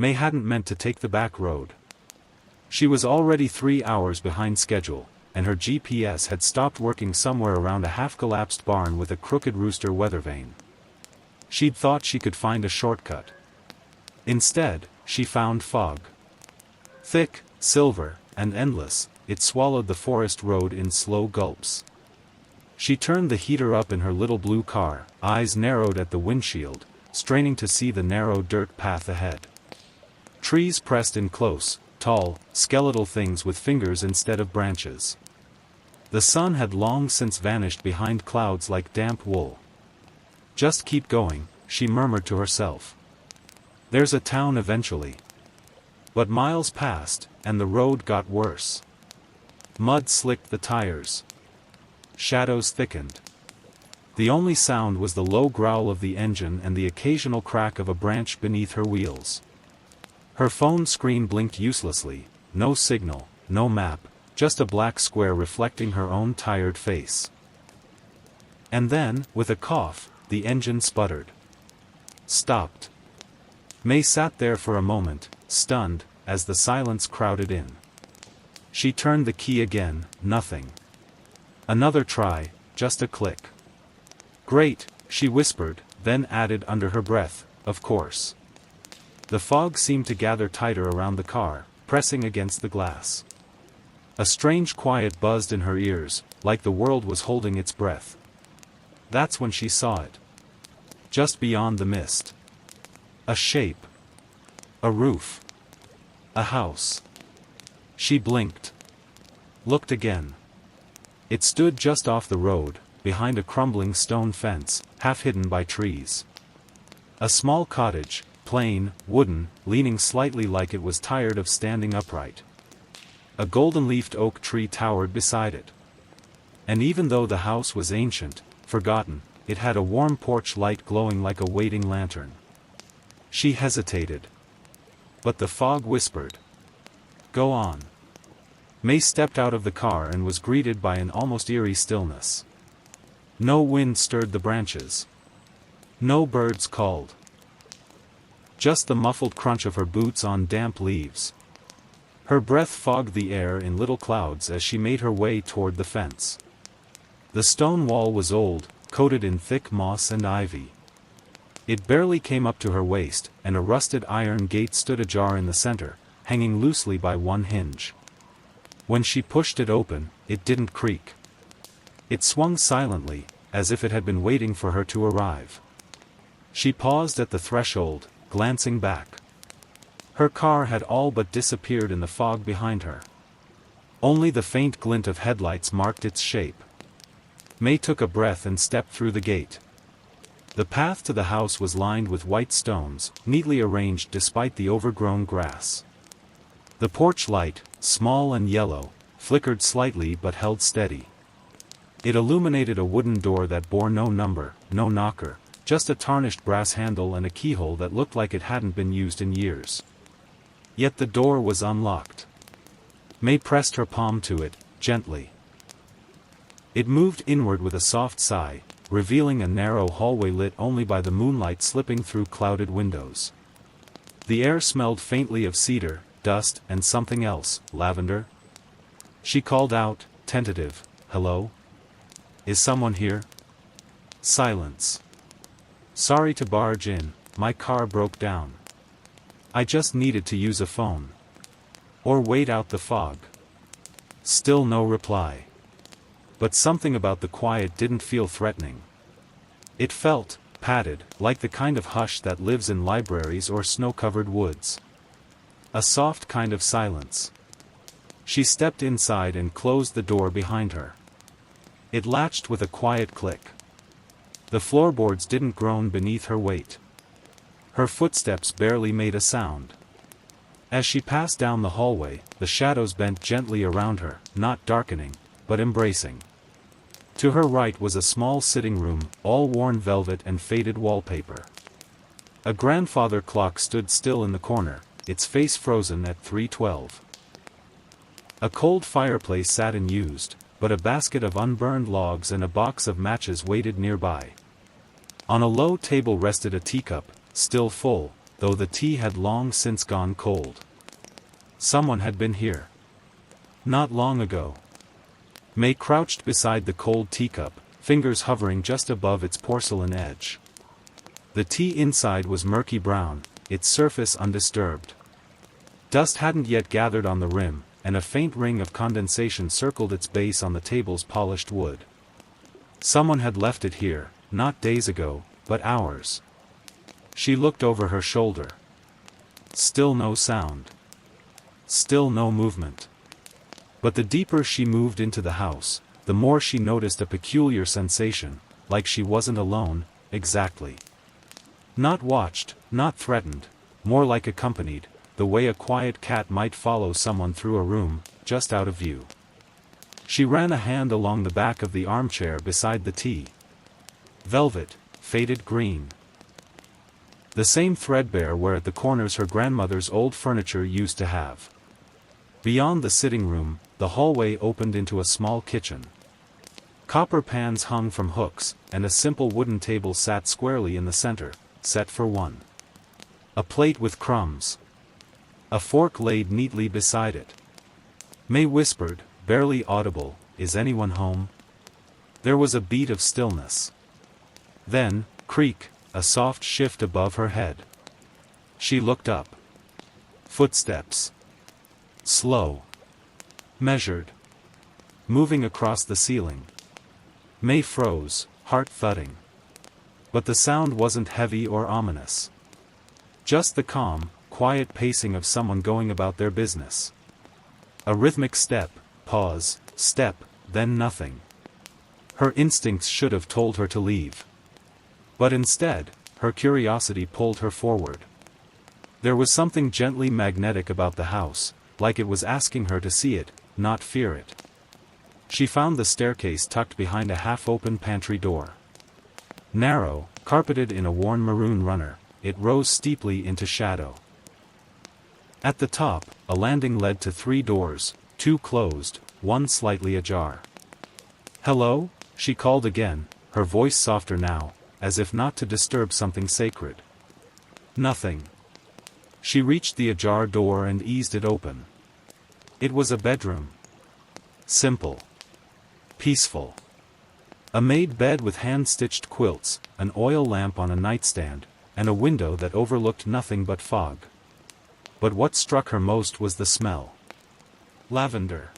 May hadn't meant to take the back road. She was already 3 hours behind schedule, and her GPS had stopped working somewhere around a half-collapsed barn with a crooked rooster weather vane. She'd thought she could find a shortcut. Instead, she found fog. Thick, silver, and endless, it swallowed the forest road in slow gulps. She turned the heater up in her little blue car, eyes narrowed at the windshield, straining to see the narrow dirt path ahead. Trees pressed in close, tall, skeletal things with fingers instead of branches. The sun had long since vanished behind clouds like damp wool. Just keep going, she murmured to herself. There's a town eventually. But miles passed, and the road got worse. Mud slicked the tires. Shadows thickened. The only sound was the low growl of the engine and the occasional crack of a branch beneath her wheels. Her phone screen blinked uselessly, no signal, no map, just a black square reflecting her own tired face. And then, with a cough, the engine sputtered. Stopped. May sat there for a moment, stunned, as the silence crowded in. She turned the key again, nothing. Another try, just a click. Great, she whispered, then added under her breath, of course. The fog seemed to gather tighter around the car, pressing against the glass. A strange quiet buzzed in her ears, like the world was holding its breath. That's when she saw it. Just beyond the mist. A shape. A roof. A house. She blinked. Looked again. It stood just off the road, behind a crumbling stone fence, half hidden by trees. A small cottage, plain, wooden, leaning slightly like it was tired of standing upright. A golden-leafed oak tree towered beside it. And even though the house was ancient, forgotten, it had a warm porch light glowing like a waiting lantern. She hesitated. But the fog whispered. Go on. May stepped out of the car and was greeted by an almost eerie stillness. No wind stirred the branches. No birds called. Just the muffled crunch of her boots on damp leaves. Her breath fogged the air in little clouds as she made her way toward the fence. The stone wall was old, coated in thick moss and ivy. It barely came up to her waist, and a rusted iron gate stood ajar in the center, hanging loosely by one hinge. When she pushed it open, it didn't creak. It swung silently, as if it had been waiting for her to arrive. She paused at the threshold, glancing back. Her car had all but disappeared in the fog behind her. Only the faint glint of headlights marked its shape. May took a breath and stepped through the gate. The path to the house was lined with white stones, neatly arranged despite the overgrown grass. The porch light, small and yellow, flickered slightly but held steady. It illuminated a wooden door that bore no number, no knocker, just a tarnished brass handle and a keyhole that looked like it hadn't been used in years. Yet the door was unlocked. May pressed her palm to it, gently. It moved inward with a soft sigh, revealing a narrow hallway lit only by the moonlight slipping through clouded windows. The air smelled faintly of cedar, dust, and something else, lavender. She called out, tentative, hello? Is someone here? Silence. Sorry to barge in, my car broke down. I just needed to use a phone. Or wait out the fog. Still no reply. But something about the quiet didn't feel threatening. It felt, padded, like the kind of hush that lives in libraries or snow-covered woods. A soft kind of silence. She stepped inside and closed the door behind her. It latched with a quiet click. The floorboards didn't groan beneath her weight. Her footsteps barely made a sound. As she passed down the hallway, the shadows bent gently around her, not darkening, but embracing. To her right was a small sitting room, all worn velvet and faded wallpaper. A grandfather clock stood still in the corner, its face frozen at 3:12. A cold fireplace sat unused, but a basket of unburned logs and a box of matches waited nearby. On a low table rested a teacup, still full, though the tea had long since gone cold. Someone had been here. Not long ago. May crouched beside the cold teacup, fingers hovering just above its porcelain edge. The tea inside was murky brown, its surface undisturbed. Dust hadn't yet gathered on the rim, and a faint ring of condensation circled its base on the table's polished wood. Someone had left it here, not days ago, but hours. She looked over her shoulder. Still no sound. Still no movement. But the deeper she moved into the house, the more she noticed a peculiar sensation, like she wasn't alone, exactly. Not watched, not threatened, more like accompanied, the way a quiet cat might follow someone through a room, just out of view. She ran a hand along the back of the armchair beside the tea. Velvet, faded green. The same threadbare wear at the corners her grandmother's old furniture used to have. Beyond the sitting room, the hallway opened into a small kitchen. Copper pans hung from hooks, and a simple wooden table sat squarely in the center, set for one. A plate with crumbs. A fork laid neatly beside it. May whispered, barely audible, "Is anyone home?" There was a beat of stillness. Then, creak, a soft shift above her head. She looked up. Footsteps. Slow. Measured. Moving across the ceiling. May froze, heart thudding. But the sound wasn't heavy or ominous. Just the calm, quiet pacing of someone going about their business. A rhythmic step, pause, step, then nothing. Her instincts should have told her to leave. But instead, her curiosity pulled her forward. There was something gently magnetic about the house, like it was asking her to see it, not fear it. She found the staircase tucked behind a half-open pantry door. Narrow, carpeted in a worn maroon runner, it rose steeply into shadow. At the top, a landing led to 3 doors, 2 closed, 1 slightly ajar. "Hello?" she called again, her voice softer now, as if not to disturb something sacred. Nothing. She reached the ajar door and eased it open. It was a bedroom. Simple. Peaceful. A made bed with hand-stitched quilts, an oil lamp on a nightstand, and a window that overlooked nothing but fog. But what struck her most was the smell. Lavender.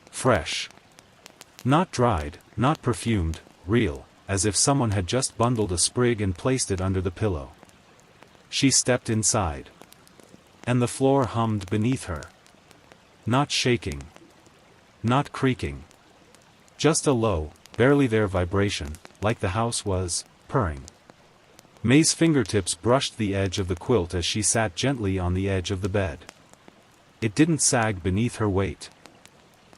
Fresh. Not dried, not perfumed, real, as if someone had just bundled a sprig and placed it under the pillow. She stepped inside. And the floor hummed beneath her. Not shaking. Not creaking. Just a low, barely there vibration, like the house was purring. May's fingertips brushed the edge of the quilt as she sat gently on the edge of the bed. It didn't sag beneath her weight.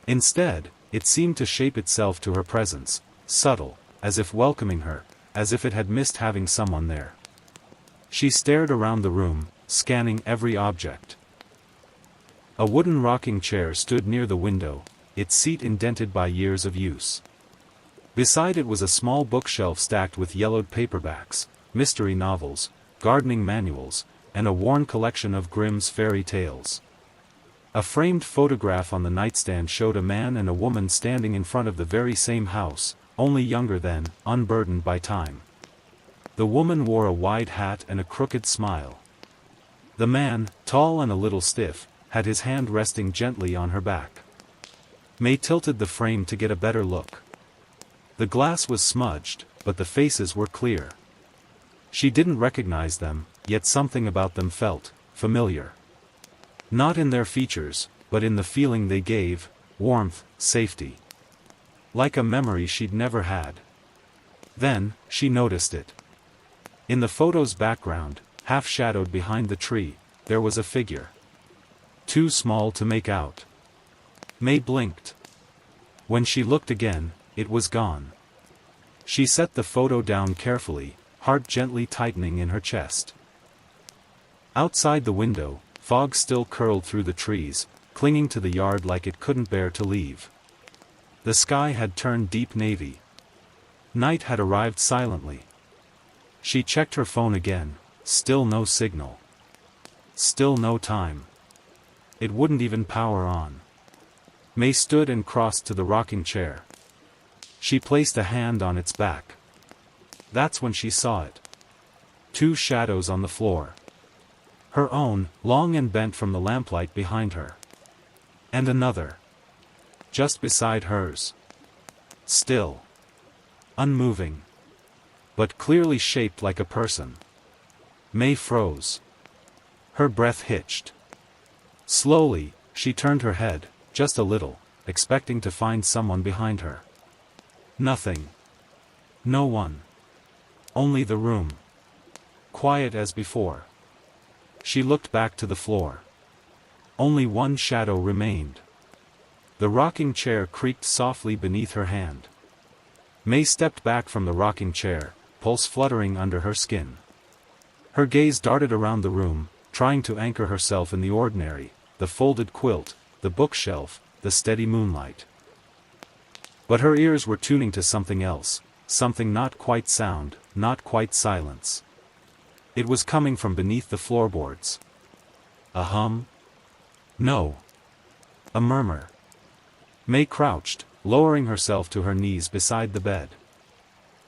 Instead, it seemed to shape itself to her presence, subtle, as if welcoming her, as if it had missed having someone there. She stared around the room, scanning every object. A wooden rocking chair stood near the window, its seat indented by years of use. Beside it was a small bookshelf stacked with yellowed paperbacks, mystery novels, gardening manuals, and a worn collection of Grimm's fairy tales. A framed photograph on the nightstand showed a man and a woman standing in front of the very same house, only younger than, unburdened by time. The woman wore a wide hat and a crooked smile. The man, tall and a little stiff, had his hand resting gently on her back. May tilted the frame to get a better look. The glass was smudged, but the faces were clear. She didn't recognize them, yet something about them felt familiar. Not in their features, but in the feeling they gave, warmth, safety. Like a memory she'd never had. Then, she noticed it. In the photo's background, half-shadowed behind the tree, there was a figure. Too small to make out. May blinked. When she looked again, it was gone. She set the photo down carefully, heart gently tightening in her chest. Outside the window, fog still curled through the trees, clinging to the yard like it couldn't bear to leave. The sky had turned deep navy. Night had arrived silently. She checked her phone again, Still no signal. Still no time. It wouldn't even power on. May stood and crossed to the rocking chair. She placed a hand on its back. That's when she saw it. Two shadows on the floor. Her own, long and bent from the lamplight behind her. And another. Just beside hers. Still. Unmoving. But clearly shaped like a person. May froze. Her breath hitched. Slowly, she turned her head, just a little, expecting to find someone behind her. Nothing. No one. Only the room. Quiet as before. She looked back to the floor. Only one shadow remained. The rocking chair creaked softly beneath her hand. May stepped back from the rocking chair, pulse fluttering under her skin. Her gaze darted around the room, trying to anchor herself in the ordinary, the folded quilt, the bookshelf, the steady moonlight. But her ears were tuning to something else, something not quite sound, not quite silence. It was coming from beneath the floorboards. A hum? No. A murmur. May crouched, lowering herself to her knees beside the bed.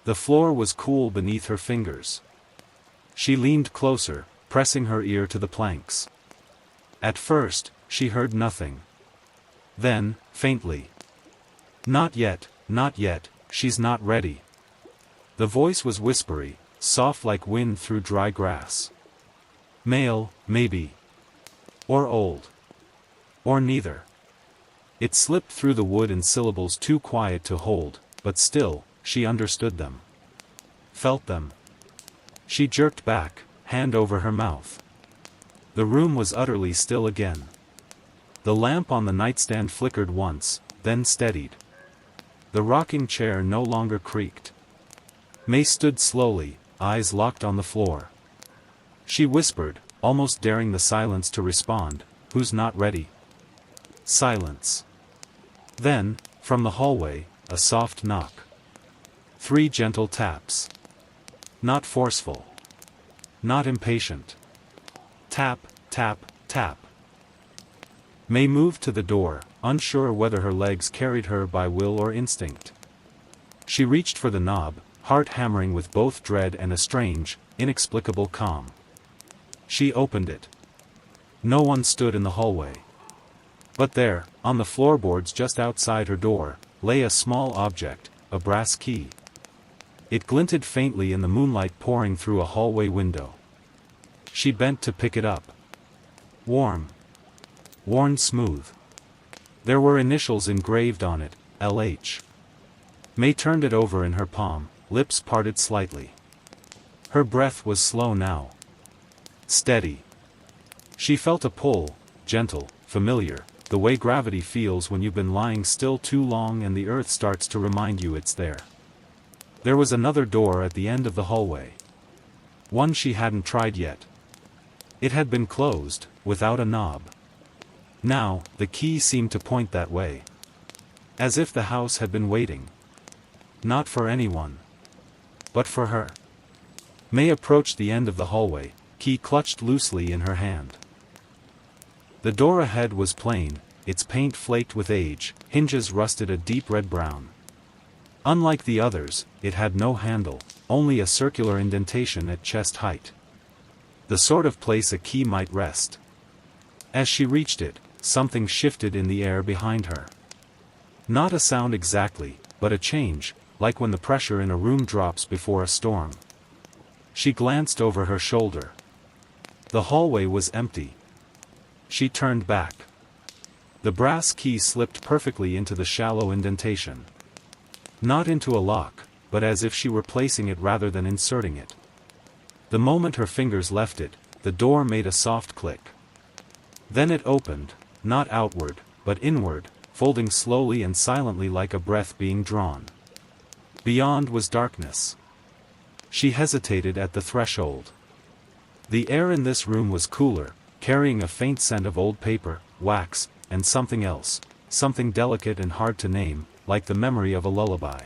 The floor was cool beneath her fingers. She leaned closer, pressing her ear to the planks. At first, she heard nothing. Then, faintly. Not yet, she's not ready. The voice was whispery, soft like wind through dry grass. Male, maybe. Or old. Or neither. It slipped through the wood in syllables too quiet to hold, but still, she understood them. Felt them. She jerked back, hand over her mouth. The room was utterly still again. The lamp on the nightstand flickered once, then steadied. The rocking chair no longer creaked. May stood slowly, eyes locked on the floor. She whispered, almost daring the silence to respond, "Who's not ready?" Silence. Then, from the hallway, a soft knock. 3 gentle taps. Not forceful. Not impatient. Tap, tap, tap. May moved to the door, unsure whether her legs carried her by will or instinct. She reached for the knob, heart hammering with both dread and a strange, inexplicable calm. She opened it. No one stood in the hallway. But there, on the floorboards just outside her door, lay a small object, a brass key. It glinted faintly in the moonlight pouring through a hallway window. She bent to pick it up. Warm. Worn smooth. There were initials engraved on it, LH. May turned it over in her palm, lips parted slightly. Her breath was slow now. Steady. She felt a pull, gentle, familiar, the way gravity feels when you've been lying still too long and the earth starts to remind you it's there. There was another door at the end of the hallway. One she hadn't tried yet. It had been closed, without a knob. Now, the key seemed to point that way. As if the house had been waiting. Not for anyone. But for her. May approached the end of the hallway, key clutched loosely in her hand. The door ahead was plain, its paint flaked with age, hinges rusted a deep red brown. Unlike the others, it had no handle, only a circular indentation at chest height. The sort of place a key might rest. As she reached it, something shifted in the air behind her. Not a sound exactly, but a change, like when the pressure in a room drops before a storm. She glanced over her shoulder. The hallway was empty. She turned back. The brass key slipped perfectly into the shallow indentation. Not into a lock, but as if she were placing it rather than inserting it. The moment her fingers left it, the door made a soft click. Then it opened, not outward, but inward, folding slowly and silently like a breath being drawn. Beyond was darkness. She hesitated at the threshold. The air in this room was cooler, carrying a faint scent of old paper, wax, and something else, something delicate and hard to name, like the memory of a lullaby.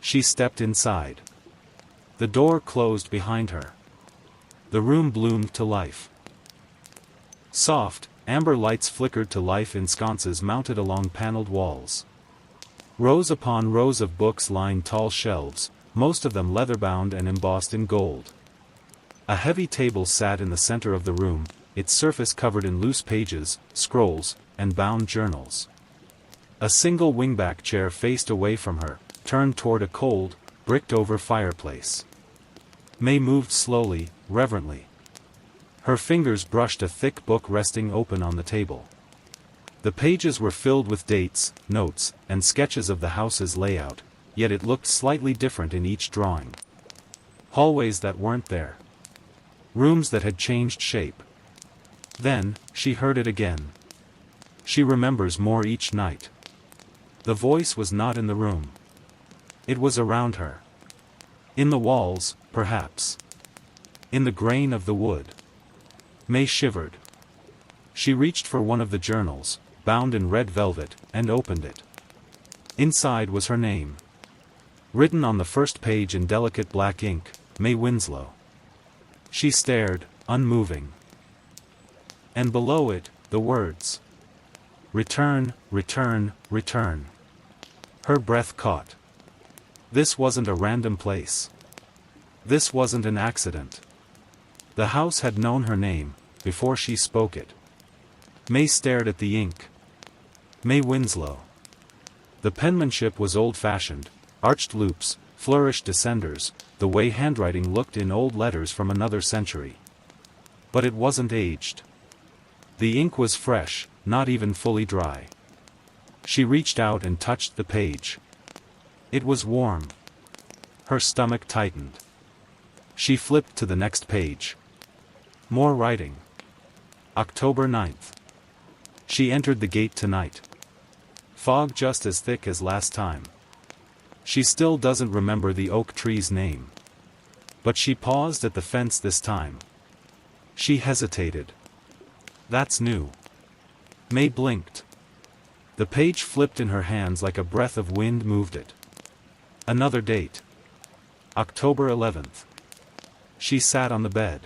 She stepped inside. The door closed behind her. The room bloomed to life. Soft, amber lights flickered to life in sconces mounted along paneled walls. Rows upon rows of books lined tall shelves, most of them leather-bound and embossed in gold. A heavy table sat in the center of the room, its surface covered in loose pages, scrolls, and bound journals. A single wingback chair faced away from her, turned toward a cold, bricked-over fireplace. May moved slowly, reverently. Her fingers brushed a thick book resting open on the table. The pages were filled with dates, notes, and sketches of the house's layout, yet it looked slightly different in each drawing. Hallways that weren't there. Rooms that had changed shape. Then, she heard it again. She remembers more each night. The voice was not in the room. It was around her. In the walls, perhaps. In the grain of the wood. May shivered. She reached for one of the journals, bound in red velvet, and opened it. Inside was her name. Written on the first page in delicate black ink, May Winslow. She stared, unmoving. And below it, the words. Return, return, return. Her breath caught. This wasn't a random place. This wasn't an accident. The house had known her name, before she spoke it. May stared at the ink. May Winslow. The penmanship was old-fashioned, arched loops, flourished descenders, the way handwriting looked in old letters from another century. But it wasn't aged. The ink was fresh, not even fully dry. She reached out and touched the page. It was warm. Her stomach tightened. She flipped to the next page. More writing. October 9th. She entered the gate tonight. Fog just as thick as last time. She still doesn't remember the oak tree's name. But she paused at the fence this time. She hesitated. That's new. May blinked. The page flipped in her hands like a breath of wind moved it. Another date. October 11th. She sat on the bed.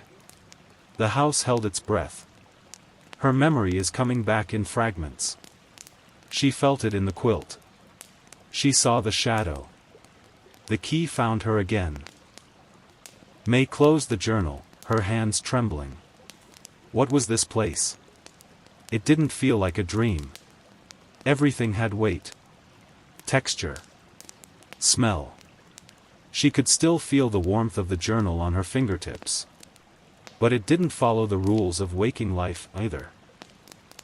The house held its breath. Her memory is coming back in fragments. She felt it in the quilt. She saw the shadow. The key found her again. May closed the journal, her hands trembling. What was this place? It didn't feel like a dream. Everything had weight. Texture. Smell. She could still feel the warmth of the journal on her fingertips. But it didn't follow the rules of waking life, either.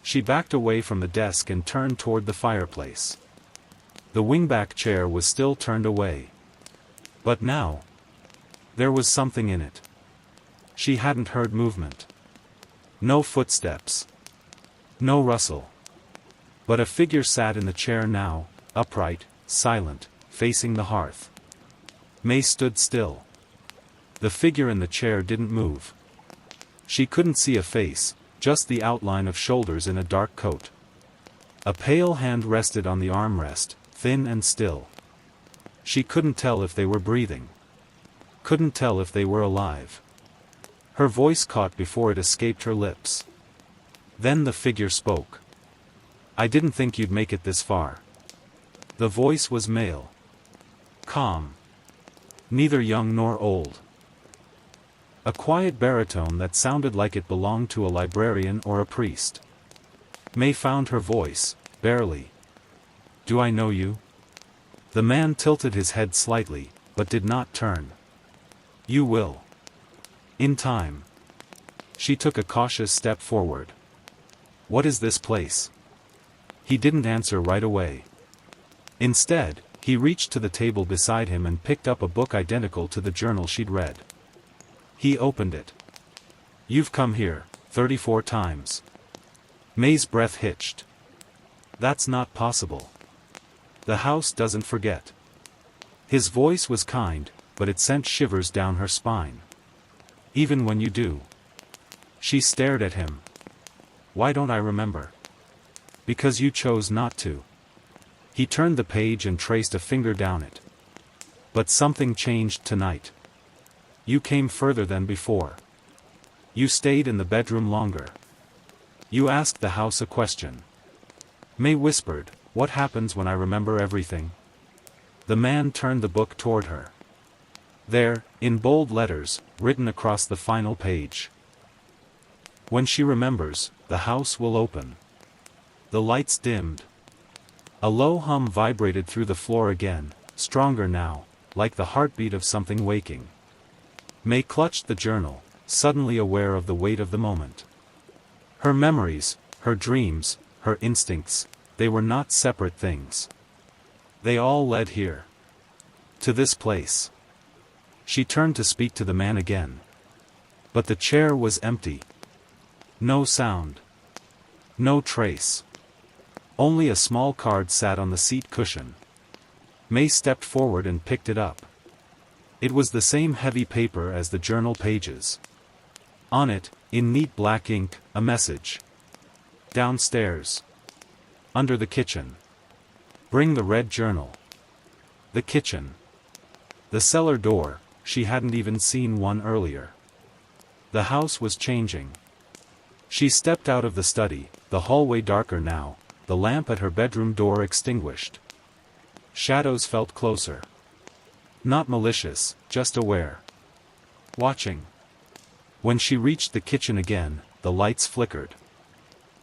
She backed away from the desk and turned toward the fireplace. The wingback chair was still turned away. But now, there was something in it. She hadn't heard movement. No footsteps. No rustle. But a figure sat in the chair now, upright, silent, facing the hearth. May stood still. The figure in the chair didn't move. She couldn't see a face, just the outline of shoulders in a dark coat. A pale hand rested on the armrest, thin and still. She couldn't tell if they were breathing. Couldn't tell if they were alive. Her voice caught before it escaped her lips. Then the figure spoke. I didn't think you'd make it this far. The voice was male. Calm. Neither young nor old. A quiet baritone that sounded like it belonged to a librarian or a priest. May found her voice, barely. Do I know you? The man tilted his head slightly, but did not turn. You will. In time. She took a cautious step forward. What is this place? He didn't answer right away. Instead, he reached to the table beside him and picked up a book identical to the journal she'd read. He opened it. You've come here, 34 times. May's breath hitched. That's not possible. The house doesn't forget. His voice was kind, but it sent shivers down her spine. Even when you do. She stared at him. Why don't I remember? Because you chose not to. He turned the page and traced a finger down it. But something changed tonight. You came further than before. You stayed in the bedroom longer. You asked the house a question. May whispered, "What happens when I remember everything?" The man turned the book toward her. There, in bold letters, written across the final page. When she remembers, the house will open. The lights dimmed. A low hum vibrated through the floor again, stronger now, like the heartbeat of something waking. May clutched the journal, suddenly aware of the weight of the moment. Her memories, her dreams, her instincts, they were not separate things. They all led here. To this place. She turned to speak to the man again. But the chair was empty. No sound. No trace. Only a small card sat on the seat cushion. May stepped forward and picked it up. It was the same heavy paper as the journal pages. On it, in neat black ink, a message. Downstairs. Under the kitchen. Bring the red journal. The kitchen. The cellar door, she hadn't even seen one earlier. The house was changing. She stepped out of the study, the hallway darker now, the lamp at her bedroom door extinguished. Shadows felt closer. Not malicious, just aware. Watching. When she reached the kitchen again, the lights flickered.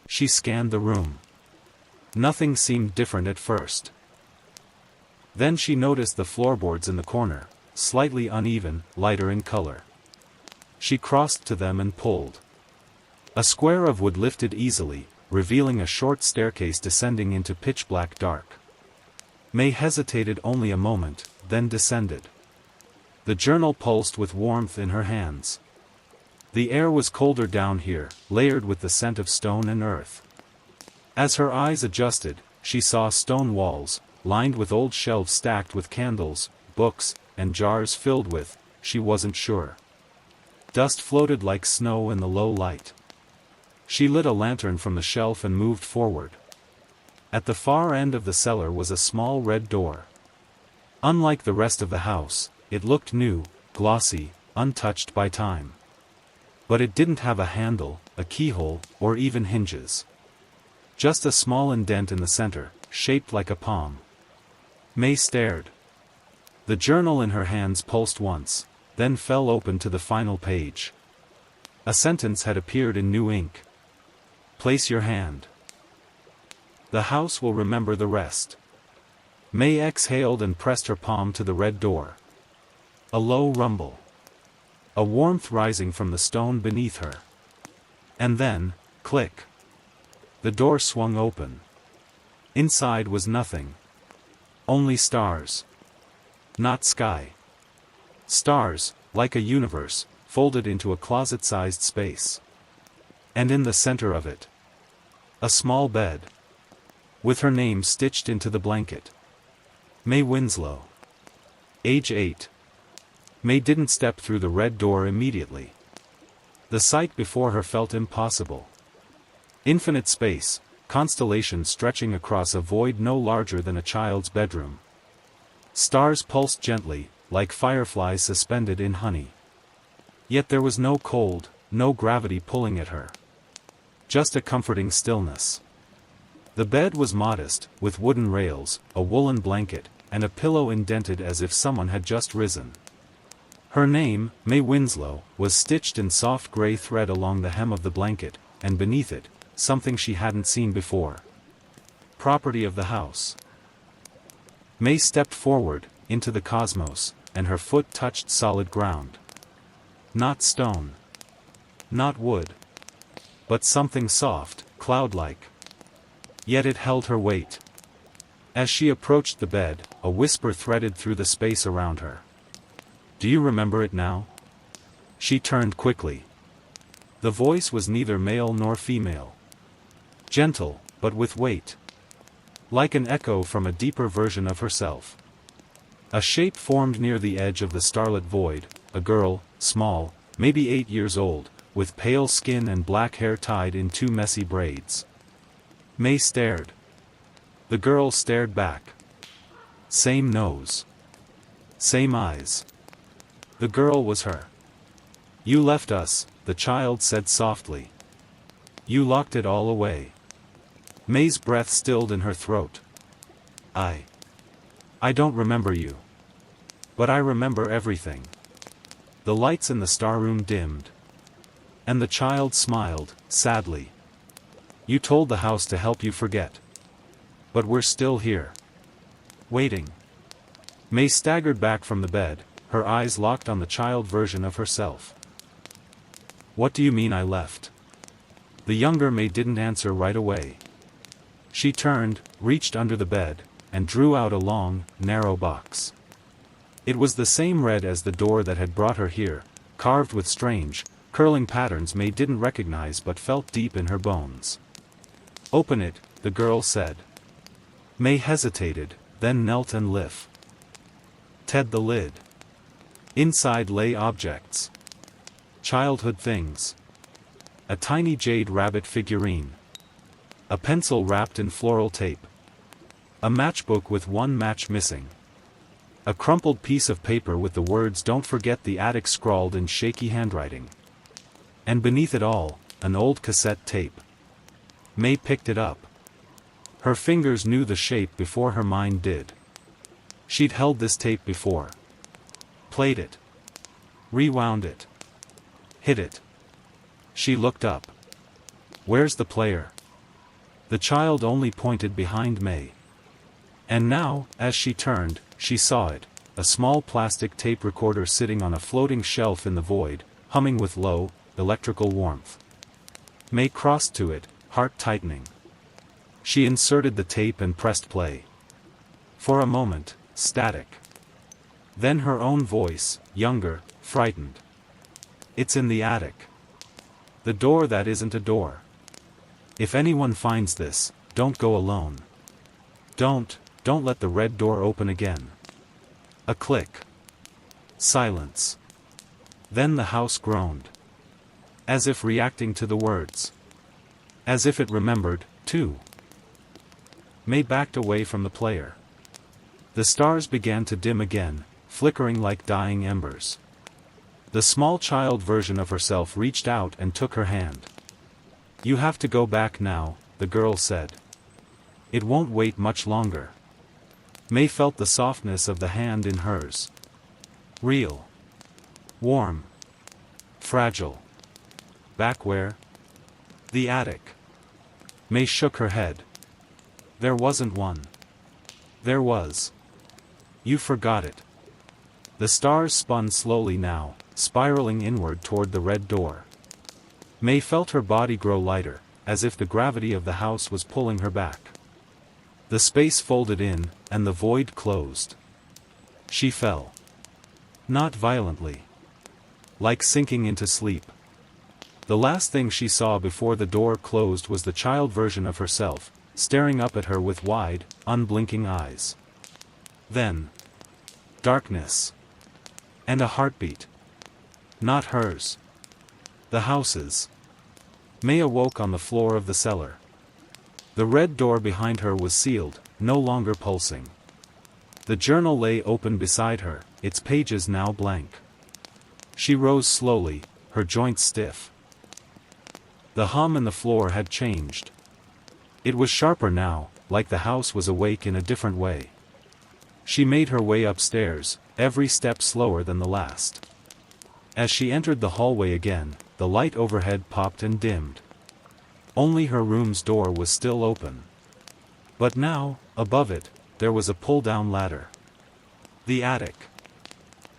She scanned the room. Nothing seemed different at first. Then she noticed the floorboards in the corner, slightly uneven, lighter in color. She crossed to them and pulled. A square of wood lifted easily, revealing a short staircase descending into pitch-black dark. May hesitated only a moment, then descended. The journal pulsed with warmth in her hands. The air was colder down here, layered with the scent of stone and earth. As her eyes adjusted, she saw stone walls, lined with old shelves stacked with candles, books, and jars filled with, she wasn't sure. Dust floated like snow in the low light. She lit a lantern from the shelf and moved forward. At the far end of the cellar was a small red door. Unlike the rest of the house, it looked new, glossy, untouched by time. But it didn't have a handle, a keyhole, or even hinges. Just a small indent in the center, shaped like a palm. May stared. The journal in her hands pulsed once, then fell open to the final page. A sentence had appeared in new ink. Place your hand. The house will remember the rest. May exhaled and pressed her palm to the red door. A low rumble. A warmth rising from the stone beneath her. And then, click. The door swung open. Inside was nothing. Only stars. Not sky. Stars, like a universe, folded into a closet-sized space. And in the center of it, a small bed. With her name stitched into the blanket. May Winslow. Age 8. May didn't step through the red door immediately. The sight before her felt impossible. Infinite space, constellations stretching across a void no larger than a child's bedroom. Stars pulsed gently, like fireflies suspended in honey. Yet there was no cold, no gravity pulling at her. Just a comforting stillness. The bed was modest, with wooden rails, a woolen blanket, and a pillow indented as if someone had just risen. Her name, May Winslow, was stitched in soft gray thread along the hem of the blanket, and beneath it, something she hadn't seen before. Property of the house. May stepped forward, into the cosmos, and her foot touched solid ground. Not stone. Not wood. But something soft, cloud-like. Yet it held her weight. As she approached the bed, a whisper threaded through the space around her. Do you remember it now? She turned quickly. The voice was neither male nor female. Gentle, but with weight. Like an echo from a deeper version of herself. A shape formed near the edge of the starlit void, a girl, small, maybe 8 years old, with pale skin and black hair tied in 2 messy braids. May stared. The girl stared back. Same nose. Same eyes. The girl was her. You left us, the child said softly. You locked it all away. May's breath stilled in her throat. I don't remember you. But I remember everything. The lights in the staroom dimmed. And the child smiled, sadly. You told the house to help you forget. But we're still here. Waiting. May staggered back from the bed, her eyes locked on the child version of herself. What do you mean I left? The younger May didn't answer right away. She turned, reached under the bed, and drew out a long, narrow box. It was the same red as the door that had brought her here, carved with strange, curling patterns May didn't recognize but felt deep in her bones. Open it, the girl said. May hesitated, then knelt and lifted the lid. Inside lay objects. Childhood things. A tiny jade rabbit figurine. A pencil wrapped in floral tape. A matchbook with one match missing. A crumpled piece of paper with the words "Don't forget the attic" scrawled in shaky handwriting. And beneath it all, an old cassette tape. May picked it up. Her fingers knew the shape before her mind did. She'd held this tape before. Played it. Rewound it. Hit it. She looked up. Where's the player? The child only pointed behind May. And now, as she turned, she saw it, a small plastic tape recorder sitting on a floating shelf in the void, humming with low, electrical warmth. May crossed to it, heart tightening. She inserted the tape and pressed play. For a moment, static. Then her own voice, younger, frightened. It's in the attic. The door that isn't a door. If anyone finds this, don't go alone. Don't let the red door open again. A click. Silence. Then the house groaned. As if reacting to the words. As if it remembered, too. May backed away from the player. The stars began to dim again, flickering like dying embers. The small child version of herself reached out and took her hand. You have to go back now, the girl said. It won't wait much longer. May felt the softness of the hand in hers. Real. Warm. Fragile. Back where? The attic. May shook her head. There wasn't one. There was. You forgot it. The stars spun slowly now, spiraling inward toward the red door. May felt her body grow lighter, as if the gravity of the house was pulling her back. The space folded in, and the void closed. She fell. Not violently. Like sinking into sleep. The last thing she saw before the door closed was the child version of herself, staring up at her with wide, unblinking eyes. Then. Darkness. And a heartbeat. Not hers. The house's. May awoke on the floor of the cellar. The red door behind her was sealed, no longer pulsing. The journal lay open beside her, its pages now blank. She rose slowly, her joints stiff. The hum in the floor had changed. It was sharper now, like the house was awake in a different way. She made her way upstairs, every step slower than the last. As she entered the hallway again, the light overhead popped and dimmed. Only her room's door was still open. But now, above it, there was a pull-down ladder. The attic.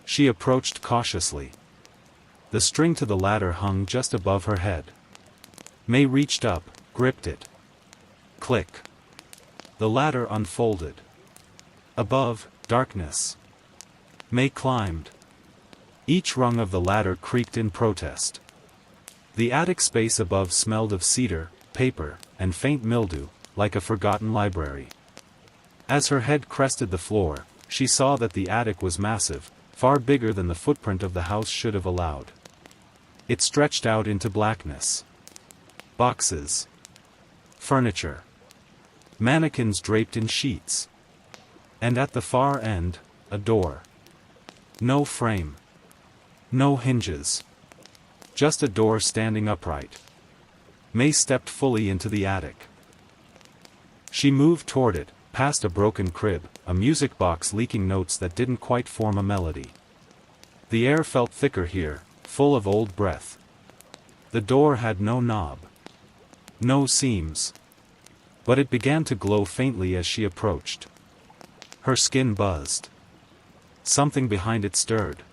She approached cautiously. The string to the ladder hung just above her head. May reached up, gripped it. Click. The ladder unfolded. Above, darkness. May climbed. Each rung of the ladder creaked in protest. The attic space above smelled of cedar, paper, and faint mildew, like a forgotten library. As her head crested the floor, she saw that the attic was massive, far bigger than the footprint of the house should have allowed. It stretched out into blackness. Boxes. Furniture. Mannequins draped in sheets. And at the far end, a door. No frame. No hinges. Just a door standing upright. May stepped fully into the attic. She moved toward it, past a broken crib, a music box leaking notes that didn't quite form a melody. The air felt thicker here, full of old breath. The door had no knob. No seams. But it began to glow faintly as she approached. Her skin buzzed. Something behind it stirred.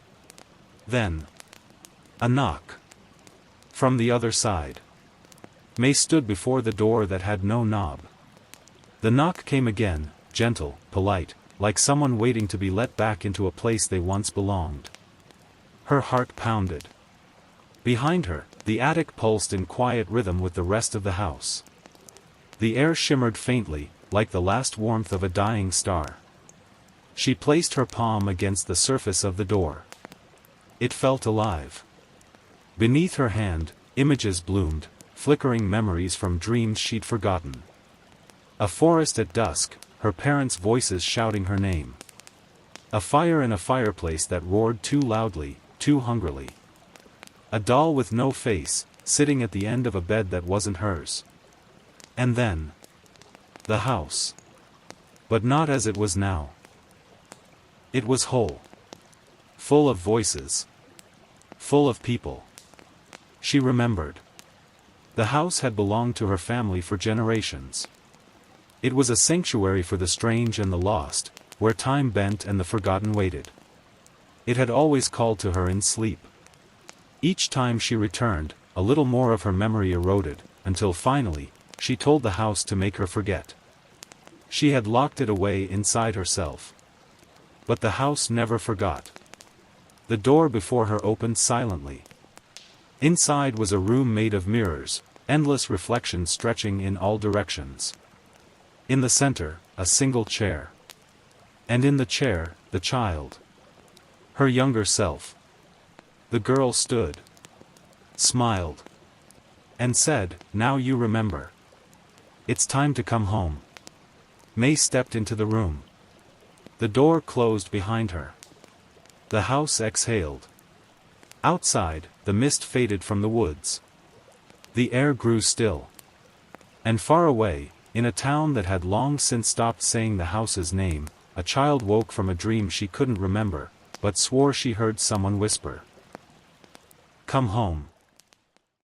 Then, a knock. From the other side. May stood before the door that had no knob. The knock came again, gentle, polite, like someone waiting to be let back into a place they once belonged. Her heart pounded. Behind her, the attic pulsed in quiet rhythm with the rest of the house. The air shimmered faintly, like the last warmth of a dying star. She placed her palm against the surface of the door. It felt alive. Beneath her hand, images bloomed, flickering memories from dreams she'd forgotten. A forest at dusk, her parents' voices shouting her name. A fire in a fireplace that roared too loudly, too hungrily. A doll with no face, sitting at the end of a bed that wasn't hers. And then, the house. But not as it was now. It was whole. Full of voices. Full of people. She remembered. The house had belonged to her family for generations. It was a sanctuary for the strange and the lost, where time bent and the forgotten waited. It had always called to her in sleep. Each time she returned, a little more of her memory eroded, until finally, she told the house to make her forget. She had locked it away inside herself. But the house never forgot. The door before her opened silently. Inside was a room made of mirrors, endless reflections stretching in all directions. In the center, a single chair. And in the chair, the child. Her younger self. The girl stood. Smiled. And said, "Now you remember. It's time to come home." May stepped into the room. The door closed behind her. The house exhaled. Outside, the mist faded from the woods. The air grew still. And far away, in a town that had long since stopped saying the house's name, a child woke from a dream she couldn't remember, but swore she heard someone whisper, "Come home."